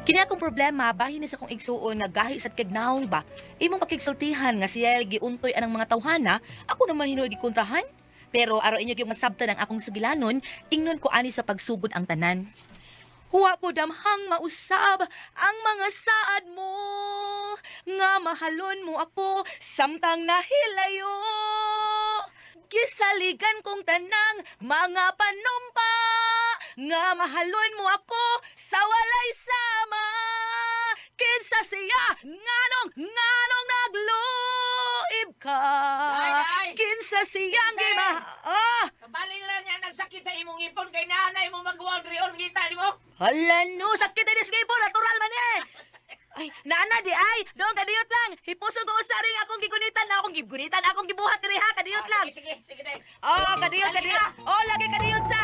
Kini akong problema, bahin ni sa kong igsuon nga gahi sa kagnaong ba. Imong pakigsultihan nga siya giuntoy anang mga tawhana, ako naman hinuoy gikontrahan. Pero araw inyo yung masabtan ang akong sugilanon, ingnon ko ani sa pagsugod ang tanan. Huwa ko damhang mausab ang mga saad mo, nga mahalon mo ako, samtang nahilayo. Gisaligan kong tanang mga panumpa, nga mahalon mo ako sa walay sama. Kinsa siya, nganong nagluib ka. Ay! Kinsa siyang Kinsa? gima... Ah! Kabali lang niya nagsakit sa imong ipon kay nanay mo magwag riyon kita di mo. Hala no, sakit din sige po, natural man eh. Ay, naana di ay, doon kadiyot lang. Hipuso ko usari akong gigunitan, akong gibuhat diri ha, kadiyot lang. Sige day. Oh, kadiyot. Oh, lagi kadiyot sa.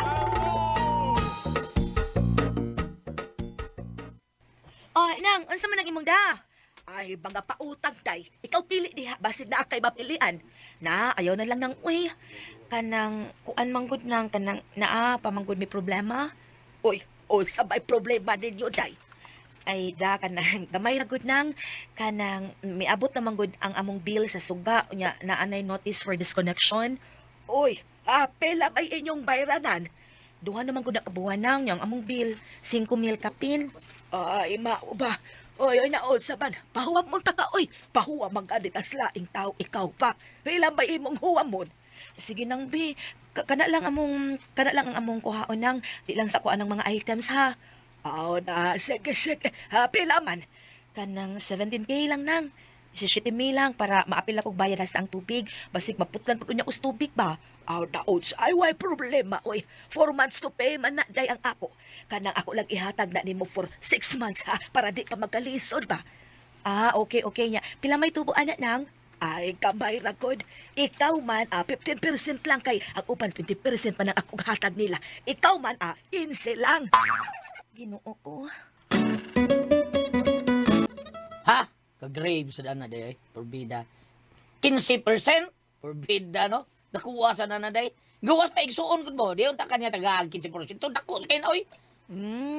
Oh, nang, unsa man ang imong da? Ay, baga pautag day. Ikaw pili diha, basid na kay mapilian. Na, ayaw na lang nang, uy, kanang, kuan manggod nang, kanang, naa, pamanggod may problema. Uy, sabay problema ninyo, day. Ay, da, kanang, gamay na gud nang, kanang, miabot na manggod ang among bill sa suga, nya, naanay notice for disconnection. Uy, pela bay inyong bayranan. Duha naman gud na kabuhan nang, yung among bill, 5,000 kapin. Ay, mao ba? Oy, naon sa man. Pahuwam mong taka, oy. Pahuwam ang ganit as laing tao, ikaw pa. Ilan ba imong huwam mo? Sige nang, bi. Kana lang ang among kuhaon nang, di lang sa kuan ng mga items, ha? Oo na, sige. Pila man. Kanang 17K lang nang. 17,000 lang para maapil akong bayad sa ang tubig. Basig maputlan po niya us tubig ba? Aw daod ay way problema oy. 4 months to pay man na day ang ako. Kanang ako lang ihatag na nimo for 6 months ha para di ka magkalisod ba. Okay nya. Pila may tubo ana nang? Ay, kamay ra gud. Ikaw man, 15% lang kay ang upan 20% man ang akong hatag nila. Ikaw man, 15 lang. Ginoo ko. Ha? Ka-grave sa dana day, porbida. 15% porbida no? Nakuha sa nana day. Gawas pa igsuon gud mo. Di unta kanya tagaag 15%. Dako sa kay na oy.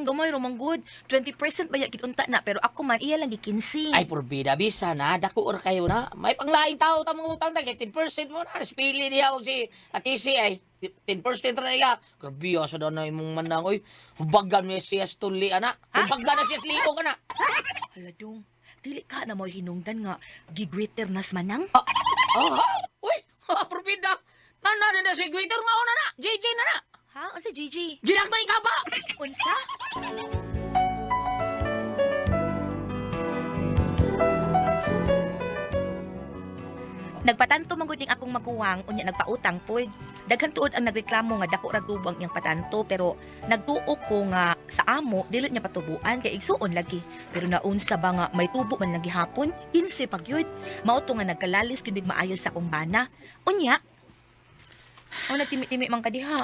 Gamay romang good. 20% ba yakit unta na pero ako man iya lang gi-15. Ay porbida bisa na dako or kayo na. May panglaing tao ta mga utang ta kay 10% mo na. Pili niya og si Atisi ay 10% ra nila. Grabe sa dana imong manang oy. Hubagan mo siya stuli ana. Hubagan na siya sliko kana. Hala dong. Dili ka na mo hinungdan nga gigreeter nas manang. Uy, porbida. Nana na si Gwitter nga una na. JJ na na. Ha? Ano si Gigi? Ginagmay ka ba? Unsa? Nagpatanto man gud ning akong maguwang unya nagpautang pod. Daghan tuod ang nagreklamo nga dako ra tubang iyang patanto pero nagtuo ko nga sa amo dili niya patubuan kay igsuon lagi. Pero naunsa ba nga may tubo man lagi hapon? Insi pagyud. Mao to nga nagkalalis kunig maayo sa akong bana. Unya. Nagtimi-timi man kadiha.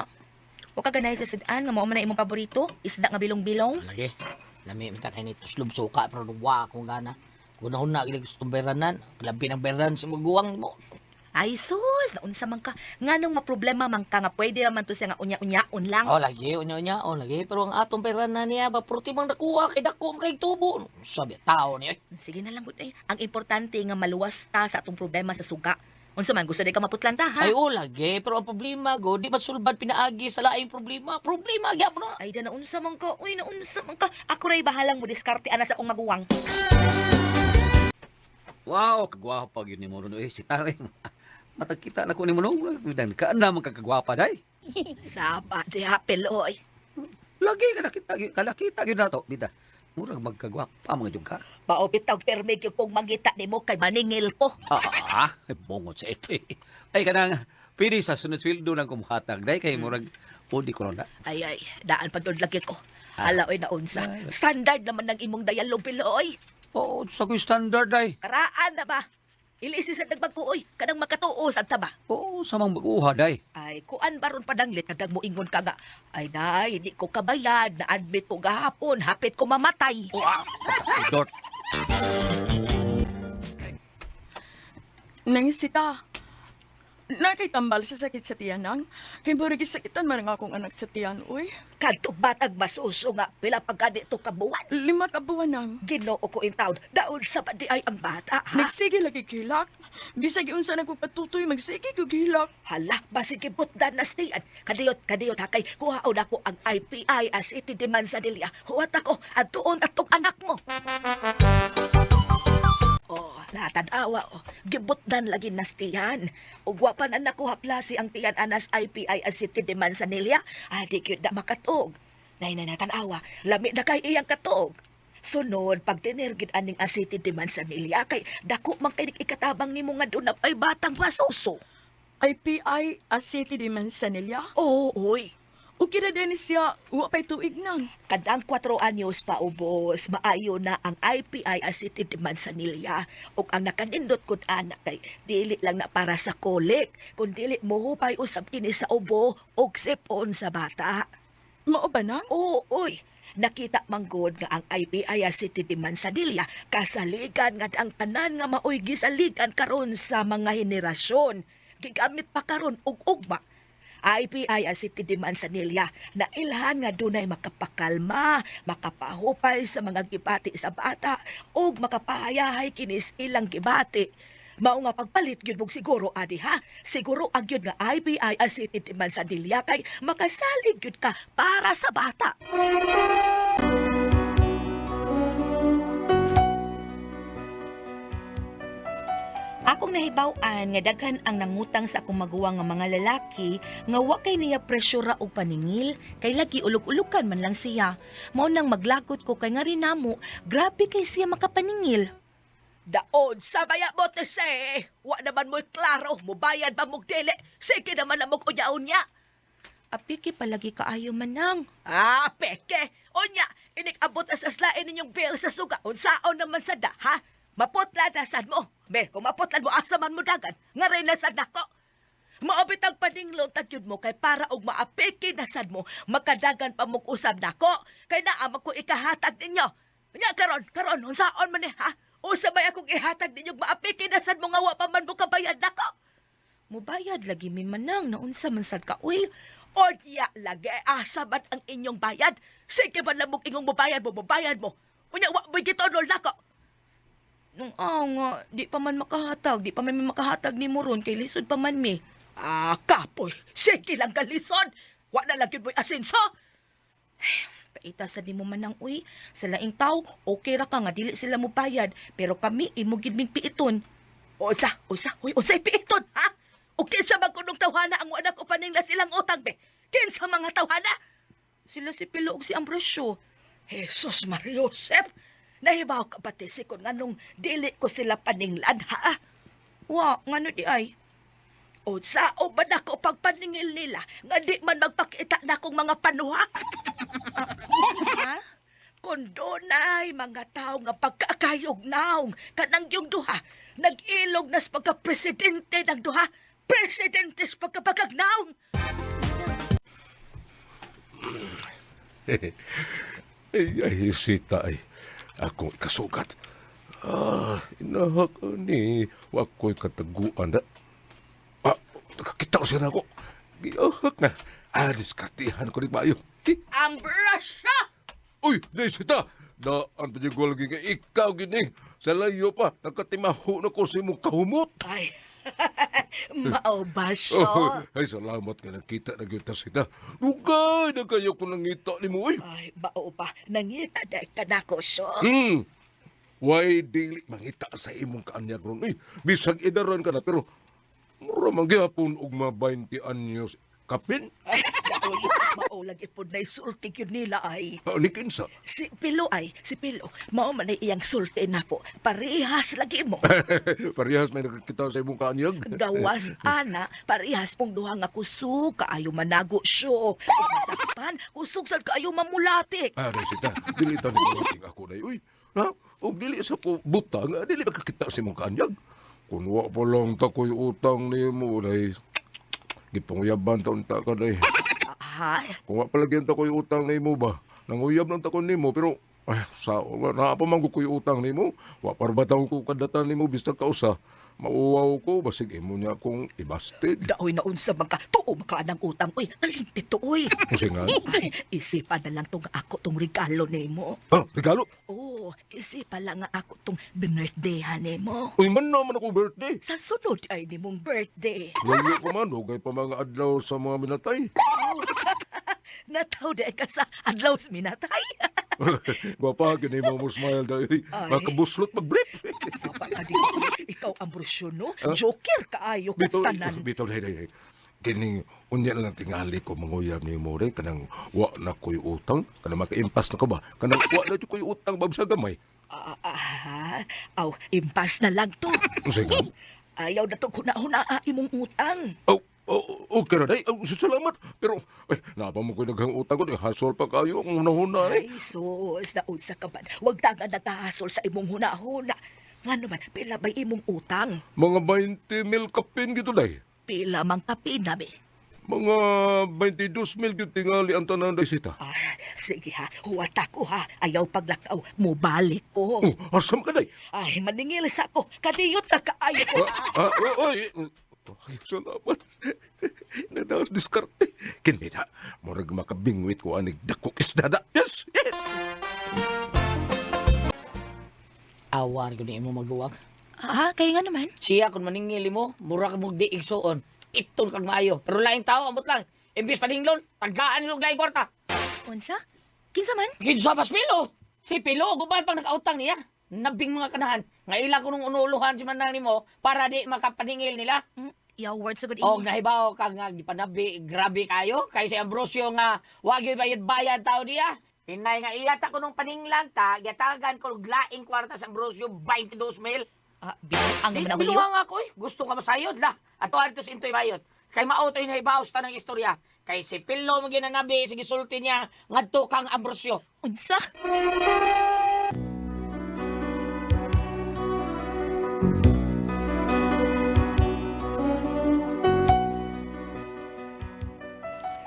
Wa ka ganay sa sudan nga mao man na imong paborito, isda nga bilong-bilong. Lagi. Lami minta kay nito slub suka pero duwa akong gana. Gunahon na gilig sa beranan. Labi ng beran si maguwang mo. Ay sus, naunsa man ka. Nganong maproblema man ka nga pwede raman to siya nga unya-unyaon lang. Lagi unya-unya lagi pero ang atong beranan niya ba purti mang nakuha kay dako kay tubo. Sabi tao niya. Sige na lang gud ay. Ang importante nga maluwas ta sa atong problema sa suga. Unsa man gusto di ka maputlan ta ha? Ay lagi pero ang problema go di ba sulbad pinaagi sa laing problema. Problema gyapon na. Ay da naunsa man ka. Uy naunsa man ka. Ako ray bahalang mo diskarte ana sa akong maguwang. Wow, kagwapo yun ni mo ron. Si Tare. Matagkita na ko ni mo nung. Kaan naman kagwapa, day. Saba di ha peloy. Lagi kalakita yun na to. Bida, murag magkagwapa mga jug ka. Paupit og permig yung kong mangita nimo kay maningil ko. Bongot sa ito eh. Ay, kanang, pili sa sunod sweldo ng kumuhatag. Day, kay murag, pudi ko ron na. Ay, daan pag doon lagi ko. Hala, oy, naunsa. Standard naman ng imong dialog, Piloy. Oo, sa ko'y standard, day. Karaan na ba? Ilisi sa nagbaguoy, kanang makatuo sa taba. Oo, samang mag-uha, day. Ay, kuan baron padanglit, kadang mo ingon ka nga. Ay, nay, hindi ko kabayad, na-admit ko gahapon, hapit ko mamatay. Dort. Nangisita. Nakitambal sa sakit sa tiyan nang. Kay burigi sakitan man nga akong anak sa tiyan, uy. Kadto batag masuso nga, pila pagkadi to kabuan. 5 ka buwan nang. Ginoo ko in taon, daon sa padi ay ang bata, ha? Nagsige lagi kilak. Bisag unsa na ko patutoy, magsige ko kilak. Hala, basig ibutdan na stiyan. Kadiyot, hakay, kuhaon ako ang IPI as iti demand sa dilya. Huwat ako, at tuon at tong anak mo. Oh, natanawa, oh. Gibutdan lagi nas tiyan. Ugwa pa na nakuha plasi ang tiyan anas IPI as iti demand sa nilya. Di kyud na makatog. Nay natanawa, lami na kay iyang katog. Sunod, pag tinirgid aning asiti demand sa nilya, kay dako man kay ikatabang nimo nga doon na ay batang masuso. IPI as city di man sa nilya. Oo, oy. O kira din siya, wa pa'y tuig nang. Kadang 4 anyos pa ubos, maayo na ang IPI as city demand sa nilya. O ang nakanindot kod anak kay dili lang na para sa kolik, kung dili mohupay usab kini sa ubo o sipon sa bata. Mao ba nang? Oo, oy. Nakita manggod nga ang IPI as city demand sa nilya, kasaligan nga ang tanan nga maoy gisaligan karon sa mga henerasyon. Gigamit pa karon og ugma. IPI as city demand sa nilya na ilhan nga dunay makapakalma, makapahupay sa mga gibati sa bata ug makapahayahay kinis ilang gibati. Mao nga pagpalit gyud mong siguro adi ha. Siguro ang gyud nga IPI as city demand sa nilya kay makasalig gyud ka para sa bata. Akong nahibaw-an nga daghan ang nangutang sa akong maguwang nga mga lalaki nga wa kay niya presyura og paningil kay lagi ulog-ulukan man lang siya. Mao nang maglagot ko kay nga rin namo, grabe kay siya makapaningil. Daod sa baya mo tese, wa naman mo'y klaro, mubayad ba mong dili, sige naman na mo kunyaon niya. Apiki palagi kaayo manang. Peke, onya, inik-abot asaslain ninyong bill sa suga, unsaon naman sa da, ha? Maputla na sad mo. Be, kung maputlan mo, asa man mo dagan. Nga rin na sad nako. Maabit ang paninglong tagyod mo kay para og maapiki na sad mo, makadagan pa mong usab nako. Kay naamag ko ikahatag ninyo. Nya karon, unsaon man ha? Usabay akong ihatag ninyo maapiki na sad mo nga wa pa man mo kabayad nako. Mubayad lagi mi manang naunsa man sad ka uy. Odya lagi asa man ang inyong bayad. Sige man lang mong ingong mubayad mo. Unya wa mo gitodol nako. Nga, di pa man makahatag ni Moron kay lisod pa man mi. Kapoy, sige lang ka lisod. Wa na lang yun mo'y asinso. Paita sa di mo man ang uy. Sa laing tao, okay ra ka nga, dili sila mo bayad. Pero kami, imugid ming piiton. Usa, unsa'y piiton, ha? O kinsa magkunong tawhana ang anak ko paning na silang utang, be? Kinsa mga tawhana? Sila si Pilo ug si Ambrosio. Jesus Mariosep! Nahibaw ka pati si kung anong dili ko sila paninglan, ha? Wa, ngano di ay? O sao ba na ko pagpaningil nila nga di man magpakita na akong mga panuhak? Ha? Kung doonay mga tao nga pagkakayog naong kanang yung duha, nag-ilog na sa pagka-presidente ng duha, presidente sa pagkapagagnaong. Ay, sita ay. Akong kasugat. Inahak ni. Wako'y kataguan na. Nakakita ko siya na ako. Giyahak na. Diskartihan ko rin mayo. Ambrosio! Uy, sita! Daan pa ko lagi nga ikaw gini. Sa layo pa, nakatimaho na ko sa imong kahumot. Ay, mao ba siya? Ay, salamat nga nakita na kita sita. Lugay na kayo ko nangita ni mo. Ay, bao pa, nangita na ka na ko siya. Why dili mangita sa imong kaanyag ron. Bisag idaran ka na, pero mura manggihapon og mga 20 anyos kapin. Ay, daoy, mao lagi po na isulti yun nila ay. Ni kinsa? Si Pilo, mao man ay iyang sulti na po. Parihas lagi mo. Parehas may nakakita sa imong kaanyag. Gawas, ana, parihas pong duha nga kusog, kaayo manago siyo. Kung masakpan, kusog sad kaayo mamulatik. Sita, dili ta ni ako na. Uy, ha? O dili sa po buta nga, dili makakita sa imong kaanyag. Kung wa pa lang tako'y utang ni mo, day. Gipangyaban taon ta ka, day. Ay, Kung wa palagyan tako'y utang ni mo ba? Nanguyab lang takon ni mo, pero sa naapamanggo ko'y utang ni mo. Wa parbatang ko kadatan ni mo, bista ka usa. Mauwaw ko, basig imo niya akong ibasted. daoy na unsa magka tuo maka ng utang oy. Nalintit to oy. Kusingan? Ay, isipan na lang tong ako tong regalo nimo. Ah, regalo? Oh, isipan lang nga ako tong birthday nimo. Uy, man naman ako birthday. Sa sunod ay nimong birthday. Layo pa man, hugay pa mga adlaw sa mga minatay. Nataw di ka sa adlaw sa minatay. Gwapa, ganay mo smile dahil. Ay. Makabuslot mag-brief. Papa ka dito. Ikaw ang brusyo, no? Joker kaayo ko Bito, tanan. bito, day. Kining, unya na lang tingali ko manguyab ni mo rin. Kanang wa na ko'y utang. Kanang maka-impas na ka ba? Kanang wa na ko'y utang bab sa gamay. Aw, impas na lang to. Sige. Ayaw na to kuna-huna imong utang. Okay na day. Salamat. Pero, napa mo ko'y naghang utang ko. Hasol pa kayo. Ang unahuna eh. Ay, sus, naunsa ka ba? Huwag tangan nagkahasol sa imong huna-huna. Nga naman, pila ba'y imong utang? Mga 20 mil kapin gito day. Pila mang kapinabi. Mga 22 mil yung tingali ang tanan day sita. Sige ha, huwat ako ha. Ayaw paglakaw, mubalik ko. Asam ka day. Ay, maningil sa ko. Kadiyot na kaayo ko. Ay, salamat. Nadaos diskarte. Kinita, murag makabingwit ko anig dakok isdada. Yes, yes. Awan ko ni imo magawa. Kayo nga naman. Siya kung maningili mo, mura ka mong diig soon. Iton kag maayo. Pero laing tao, ambot lang. Imbis paninglon, tagaan nilong laing kwarta. Unsa? Kinsa man? Kinsa pas Pilo? Si Pilo, guban pang nakautang niya. Nabing mga kanahan. Nga ila ko nung unuluhan si manang nimo para di makapaningil nila. Yaw words sa good O nahibaw ka nga gipanabi, grabe kayo. Kay si Ambrosio nga, wag yung bayad-bayad tao niya. Inay nga iyata ko nung paninglan ta, gatagan ko laing kwarta sa Ambrosio, 22 mil. Ang Di naman ako nabiluwa nga ko eh. Gusto ka masayod la. Ato arito si Intoy Bayot. Kay mauto yung nahibaos ta ng istorya. Kay si Pilo mo ginanabi, sige sulti niya, ngadto kang Ambrosio. Unsa?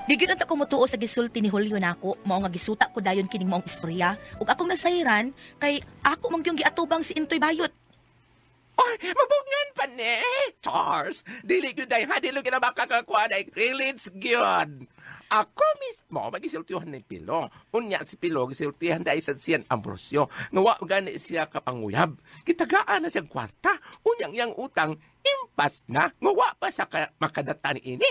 Di gyud ta kumutuo sa gisulti ni Julio nako, mao nga gisuta ko dayon kining maong istorya, ug akong nasayran kay ako man gyung giatubang si Intoy Bayot. Ay, mabungan pa ni. Charles, dili ko day ha, dili ko na makakakuha day. Relates gyud. Ako mismo, magisultihan ni Pilo. Unya si Pilo, gisultihan day sa siyan Ambrosio. Ngawa gani siya kapanguyab. Kitagaan na siyang kwarta. Unyang yang utang, impas na. Ngawa pa sa makadata ni ini.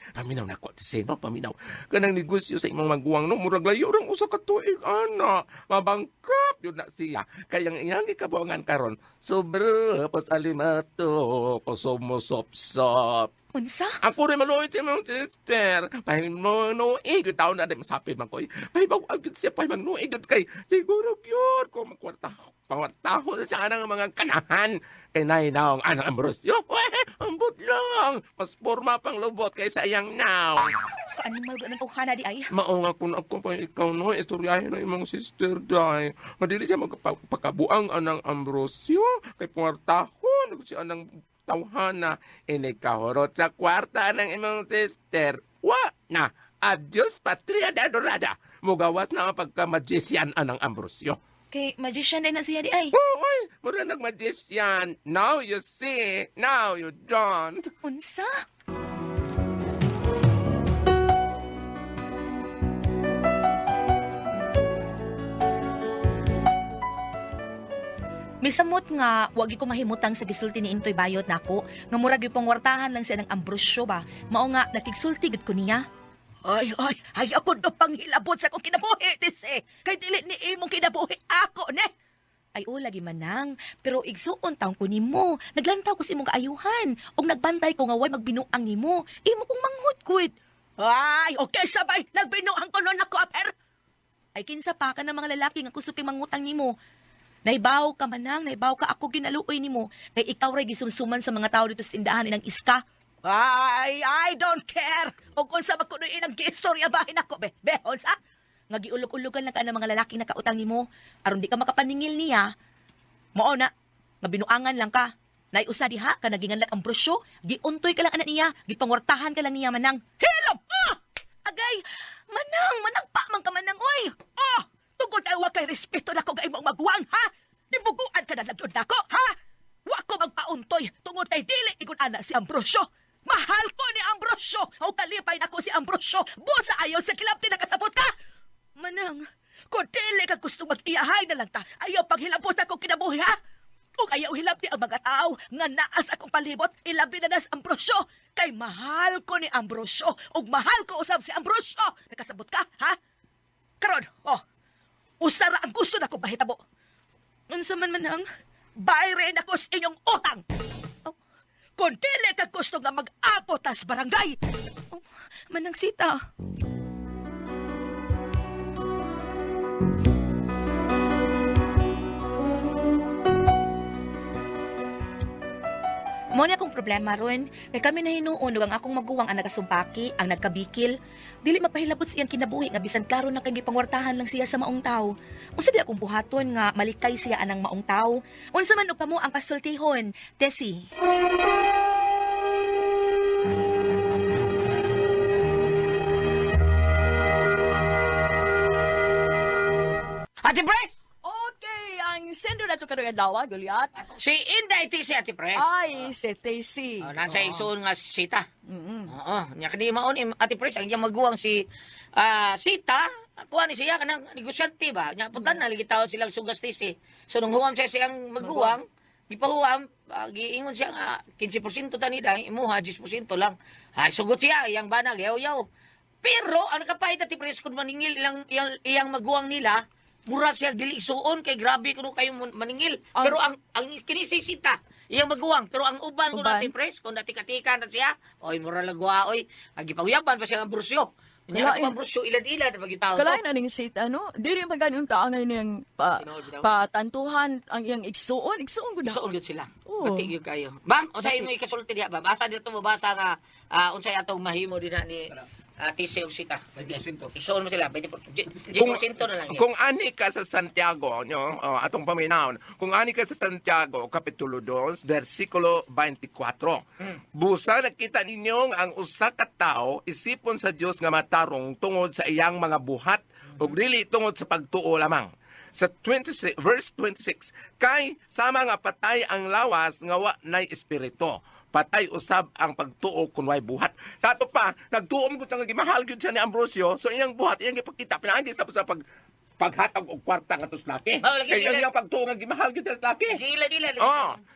Paminaw na ko, sino paminaw. Kanang negosyo sa imong maguwang no, murag layo rang usa ka tuig ana. Mabangkrap yun na siya. Kaya ang iyang gikabuangan karon, sobra pas alimato, pasomosop-sop. Unsa? Ako rin maluoy si mong sister. Pahinuig, yung taon na rin masapin man ko. Pahibaw-ag siya, pahimanuig yun kay. Siguro yun, kung pangwartaho na siya ng mga kanahan. Kay nainaw ang anang Ambrosio. Ambot lang. Mas forma pang lubot kaysa iyang now. Kaanimal ba ng tuhana di ay? Maunga kung ako pa ikaw no, istoryahin na imong sister day. Madili siya magpakabuang anang Ambrosio. Kay pangwartaho, siya anang tawhana, inikahurot sa kwarta ng imong sister. Wa na, adios patria de adorada. Mugawas na ang pagka-magician anang Ambrosio. Kay magician din na siya di ay. Uy, mura nag-magician. Now you see, now you don't. Unsa? Misamot nga, wag ko mahimutang sa gisulti ni Intoy Bayot nako, nga murag yung pangwartahan lang siya ng Ambrosio ba, mao nga nakigsulti gid ko niya. Ay, ako do panghilabot sa akong kinabuhi, dise. Kay dili ni imong kinabuhi ako, ne? Ay, lagi manang. Pero igsuon taong ko nimo. Naglantaw ko sa imong kaayuhan. O nagbantay ko nga way magbinuang nimo. Imo kong manghut, good. Ay, okay sabay. Nagbinuang ko nun ako, aper. Ay, kinsa pa ka ng mga lalaki nga kusuping mangutang nimo. Naibaw ka manang, naibaw ka ako ginaluoy nimo. Kay ikaw ray gisunsuman sa mga tao dito sa tindahan ng iska. Ay, I don't care. O kung sa magkunoy ng giistorya bahin ako, behon sa? Nga giulog-ulogan lang ka ng mga lalaking nakautang nimo. Aron di ka makapaningil niya. Mao na, nga binuangan lang ka. Nay usa diha ka naginganlat ang brosyo, giuntoy ka lang anak niya, gipangwartahan ka lang niya manang. Hilom! Agay, manang pa man ka manang, oy! Tungkol kay wa kay respeto nako kay imong maguwang, ha? Nibuguan ka na lagyod nako, ha? Wa ko magpauntoy tungod kay dili igon ana si Ambrosio. Mahal ko ni Ambrosio. O kalipay nako si Ambrosio. Busa ayaw sa kilapti nakasabot ka. Manang, kung dili ka gusto mag-iyahay na lang ta, ayaw paghilabot ako kinabuhi, ha? Kung ayaw hilapti ang mga tao nga naas akong palibot, ilabi na nas Ambrosio. Kay mahal ko ni Ambrosio. Ug mahal ko usab si Ambrosio. Nakasabot ka, ha? Karon, usara ang gusto nako bahitabo. Unsa man manang, bayre na ko sa inyong utang. Kung dili ka gusto nga mag-apo tas barangay. Manang Sita. Mo ni akong problema ron, kay kami na hinuon ang akong maguwang ang nagasumpaki, ang nagkabikil. Dili mapahilabot siyang kinabuhi nga bisan klaro na kay gipangwartahan lang siya sa maong tao. Unsa di akong buhaton nga malikay siya anang maong tao. Unsa man og kamo ang pasultihon, Tessie. Ate Pres! Okay, ang sendo na ito kadagadawa, Goliath. Si Inday TC, Ate Pres. Ay, si Tacy. Nasa isuon nga si Sita. Mm-mm. Oo, niya kadi maon ni Ate Pres ang iyang maguwang si Sita. Kuha ni siya kanang negosyante ba? Nya pagkan na lagi tawag silang sugas TC. So nung huwam siya siyang maguwang, gipahuwam, giingon siya nga 15% tani dang imuha 10% lang. Ay sugot siya iyang banag yaw-yaw. Pero ang nakapait Ate Pres kun maningil iyang maguwang nila, mura siya dili isuon kay grabe kuno kayo maningil. Pero ang kinisisita iyang maguwang, pero ang uban ko Uban? Ate Pres kun natika-tika na siya, oy mura lagwa oy, agipaguyaban pa siya ang brusyo. Nya Kalain. ang brusyo ilad-ilad pag itaw. Kalain na ning sit, ano? Dili pa ganun taang ngayon yung patantuhan ang iyang igsuon. Igsuon ko na. Isuon gyud sila. Oo. Pati gyud kayo. Ma'am, unsay imo ikasulti diha ba? Basa dito mo basa nga unsay atong mahimo dinha ni TC og Sita. 20%. Isuon mo sila, 20% na lang. Kung ani ka sa Santiago, atong paminahon, kung ani ka sa Santiago, Kapitulo 2, versikulo 24. Busa nakita ninyo ang usa ka tawo isipon sa Dios nga matarong tungod sa iyang mga buhat ug dili tungod sa pagtuo lamang. Sa 26, verse 26, kay sama nga patay ang lawas nga wa nay espiritu. Patay usab ang pagtuo kun way buhat. Sa ato pa, nagtuom gud nga gimahal gyud siya ni Ambrosio, so iyang buhat iyang gipakita pinaagi sa paghatag og kwarta ngadto sa laki. Oh, lagi- Kay iyang pagtuo nga gimahal gyud sa laki. Ilad-ilad.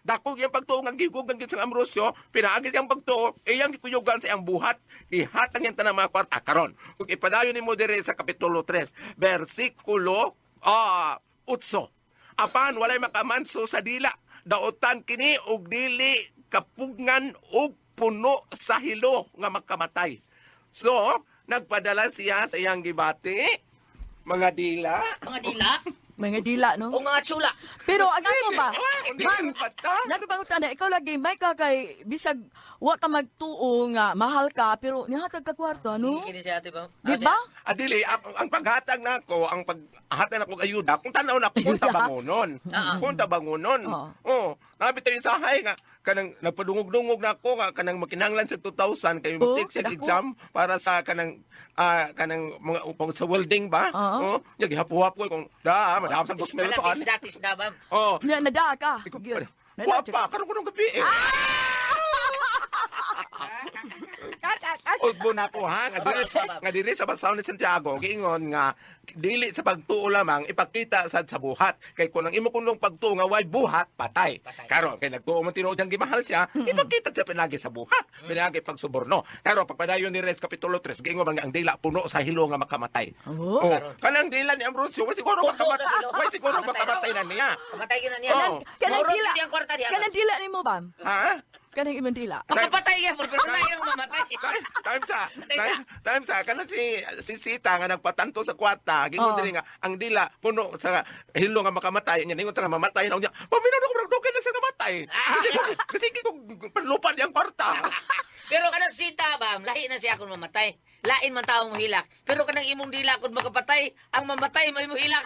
Dako iyang pagtuo nga gigugan gyud sa Ambrosio, pinaagi iyang pagtuo, iyang gikuyugan sa iyang buhat, ihatag iyang tanang mga kwarta karon. Ug ipadayon nimo dire sa kapitulo 3, versikulo 8. Apan walay makamanso sa dila, daotan kini og dili kapugngan og puno sa hilo nga makamatay. So, nagpadala siya sa iyang gibati, mga dila. Mga dila Mga dila, no? o mga tsula. Pero ang ako ba? Hindi Ma'am, ka pata. nagpangutan na, ikaw lagi, may ka kay, bisag, wa ka magtuo nga, mahal ka, pero nihatag ka kwarto, ano? Kini siya ate ba? Di ba? Adili, ang paghatag nako, ang paghatag nako ng ayuda, kung tanaw na kung tabangonon. Kung tabangonon. Oh, nabitaw yung sahay nga kanang nagpadungog-dungog na ako nga kanang makinahanglan sa 2,000 kay Oh, mag-take siya dako. exam para sa kanang mga upang sa welding ba? Oo. Yung gihapo-hapo kung madam sa 2,000 to an. Datis na ba? Oh. Nada ka. Gyud. Nada, Wapa, karon ko nung gabi eh. Kat. Usbo na ko ha, nga diri sa Basaw ni Santiago, giingon nga dili sa pagtuo lamang ipakita sad sa buhat. Kay kung ang imo kunong pagtuo nga way buhat, patay. Karon kay nagtuo man tinuod ang gimahal siya, ipakita siya pinagi sa buhat, pinagi pagsuborno. Karon pagpadayon ni Res kapitulo 3, giingon nga ang dila puno sa hilo nga makamatay. Oh. Kanang dila ni Ambrosio, wa siguro makamatay, wa siguro makamatay na niya. Kamatay yun na niya. Oo. Kanang Murot dila. siya ang kwarta diha. Kanang dila ni mo, ba? Ha? Kanang imong dila. Makapatay yan, pero na yung mamatay. Time sa kana si Sita nga nagpatanto sa kwarta gingon Oo. diri nga ang dila puno sa hilo nga makamatay nya ningon ta nga mamatay na unya paminaw ko nagdugan na sa namatay kasi ko panlupan yang kwarta Pero kanang Sita ba, lahi na siya kung mamatay. Lain man taong mohilak. Pero kanang imong dila kung makapatay, ang mamatay may mohilak.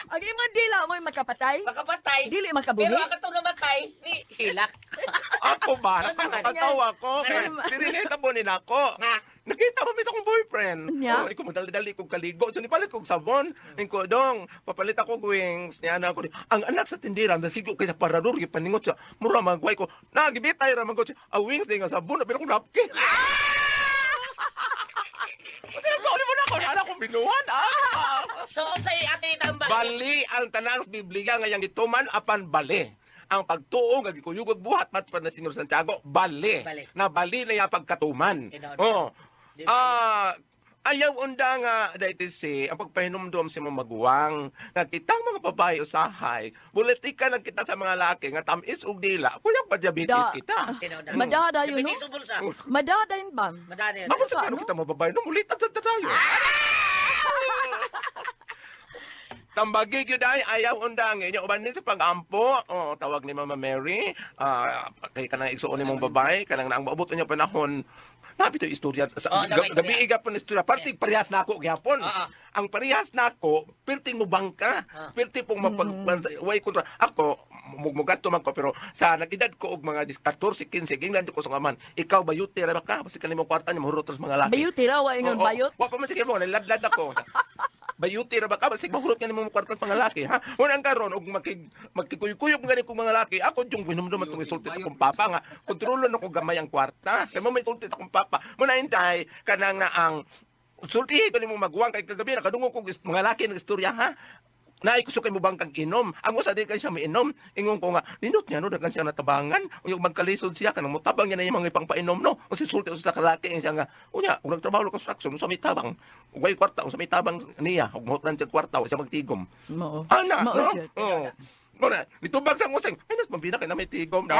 Ang imong dila mo'y makapatay? Makapatay. Dili makabuhi? Pero ang katong namatay, ni hilak. Ako ba? Ano naman? Nakakatawa ko. Ano? Sininita mo nila ko. Nga. Nakita mo sa akong boyfriend. Nya? Oh, ikaw madali-dali kong kaligo. So, nipalit kong sabon. Iko dong, papalit ako wings. Niya na ako. Ang anak sa tindiran, nasigo kay sa parador, paningot siya. Mura magway ko. Nagibitay raman ko siya. Wings din nga sabon. Napila kong napkin. Kasi nagkauli mo na ako. Nala kong binuhan. So, sa ate tambal. Bali ang tanang sa Biblia ngayang ituman apan bali. Ang pagtuo nga gikuyugog buhat mat pa na Senyor Santiago, bali. Bali. Na bali na ya pagkatuman. Tinood. Oh. Di ba? Ayaw unda nga dahil si ang pagpahinumdum si mga maguwang nga kitang mga babae usahay bulitika lang kita sa mga laki nga tamis ug dila kuya pa diabetes Da. kita. Tinood. Madada yun, no? Diabetes ubol sa. Madadayin ba? Madada yun. Ako sa Ano? kita mga babae no mulitan sa tayo. Tambagi gyud ay ayaw undangin yung uban ni sa pag-ampo. Oh, tawag ni Mama Mary. Kay kanang igsuon nimong babae kanang naang maabot niya panahon. Napito istorya sa damay istorya. gabi igapon istorya. Parti parehas nako gyapon. Ang parehas nako perting mo bangka. Perti pong way kontra. Ako mugasto man ko pero sa nag-edad ko og mga 14, 15 ginglan ko sa ngaman. Ikaw bayuti ra ba ka? Basi kanimo kwarta niya mahurot sa mga laki. Bayuti raw, ingon Oo, bayot. Wa pa man sige mo naladlad ako. Bayuti ra ba ka? Basi mahurot nga nimo kwarta sa mga laki, ha? Unang karon og magkikuyog ngani kong mga laki. Ako yung hinumdum at isulti sa akong papa nga. Kontrolon ako gamay ang kwarta. Kaya mo may isulti sa akong papa. Muna hintay kanang na ang sulti ko nimo magwang kay kagabi nakadungog kog mga laki ng istorya, ha? Naikuso kay mo bang kang inom. Ang usa di kay siya miinom. Ingon ko nga, nindot niya no dagan siya natabangan. Unya magkalisod siya kanang mutabang niya na yung mga ipangpainom no. O si sulti sa kalaki siya nga. Unya, ug nagtrabaho sa construction sa may tabang. Ug way kwarta sa may tabang niya. Ug mahutlan siya kwarta sa magtigom. Mao. Ana, Mao, no? Jud. Oo. Muna, nitubag sa nguseng. Ay, nas mabina kay na may tigom na.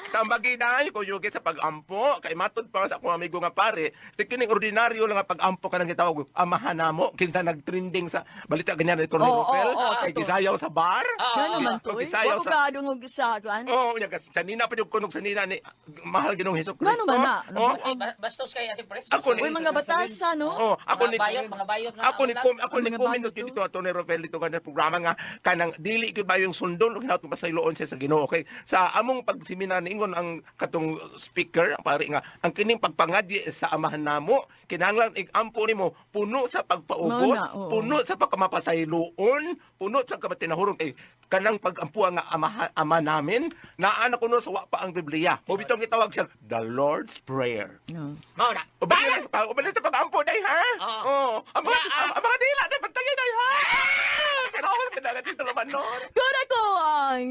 Tambagi na ay kuyugi sa pag-ampo. Kay matod pa sa akong amigo nga pare. Kining ordinaryo lang nga pag-ampo ka nang gitawag. Amahan na mo. Kinsa nag-trending sa balita ganyan ni Tony Oo, Ropel. oo, Kay totoo. gisayaw sa bar. Ano naman to? Gisayaw Wag sa... ka dungog sa kuan. Oo, sa nina pa yung kunog sa nina ni Mahal Ginoong Hesus Kristo. Ngano ba na? Oo, Bastos kay ate Pres. Ako Uy, mga batasa, no? Oo, ako ni mga bayot nga. ako ni Mga kuminot bago yun dito Tony Ropel dito kanang programa nga kanang dili gyud ba yung sundon ug hinaut pa sa iloon siya sa Ginoo. Okay, sa among pagseminar niingon ang katong speaker ang pare nga ang kining pagpangadyi sa amahan namo kinahanglan igampo nimo puno sa pagpaubos, Mao na, oo. puno sa pagkamapasayloon, puno sa kamatinahurong kay kanang pagampuan nga ama namin naa na kuno sa wa pa ang Biblia. O bitong gitawag siya the Lord's Prayer. Mao na. Ubalis sa pag-ampo day ha? Oo. Ang mga dila day pagtagay day ha? Kaya ako sa pinagatin sa laman nun. Kuna ko ang